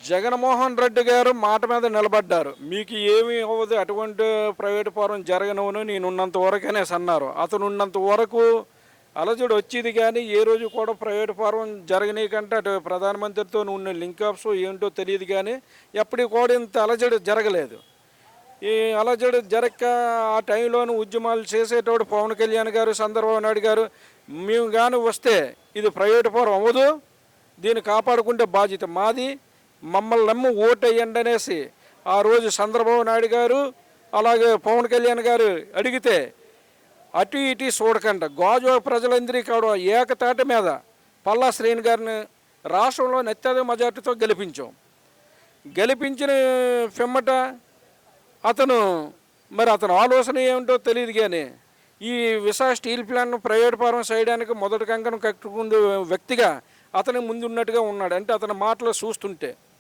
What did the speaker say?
జగన్మోహన్ రెడ్డి గారు మాట మీద నిలబడ్డారు. మీకు ఏమీ అవ్వదు, అటువంటి ప్రైవేట్ ఫారం జరగనివ్వను, నేనున్నంత వరకనేసి అన్నారు. అతను ఉన్నంత వరకు అలజడి వచ్చేది కానీ ఏ రోజు కూడా ప్రైవేట్ ఫారం జరగనీకంటే అటు ప్రధానమంత్రితో ఉన్న లింక్ అప్స్ ఏంటో తెలియదు కానీ ఎప్పటికి కూడా ఇంత అలజడి జరగలేదు. ఈ అలజడి జరగక ఆ టైంలోనూ ఉద్యమాలు చేసేటోడు పవన్ కళ్యాణ్ గారు, చంద్రబాబు నాయుడు గారు, మేము కానీ వస్తే ఇది ప్రైవేట్ ఫారం అవ్వదు, దీన్ని కాపాడుకుంటే బాధ్యత మాది, మమ్మల్ని నమ్మి ఓటు వేయండి అనేసి ఆ రోజు చంద్రబాబు నాయుడు గారు అలాగే పవన్ కళ్యాణ్ గారు అడిగితే అటు ఇటు చూడకుండా గాజువాక ప్రజలందరికీ కూడా ఏకతాటి మీద పల్లా శ్రీని గారిని రాష్ట్రంలో అత్యధిక మెజార్టీతో గెలిపించిన పిమ్మట అతను అతని ఆలోచన ఏమిటో తెలియదు కానీ ఈ Visakha steel plant private form చేయడానికి మొదటి కంకణం కట్టుకునే వ్యక్తిగా అతని ముందున్నట్టుగా ఉన్నాడు. అంటే అతని మాటలు చూస్తుంటే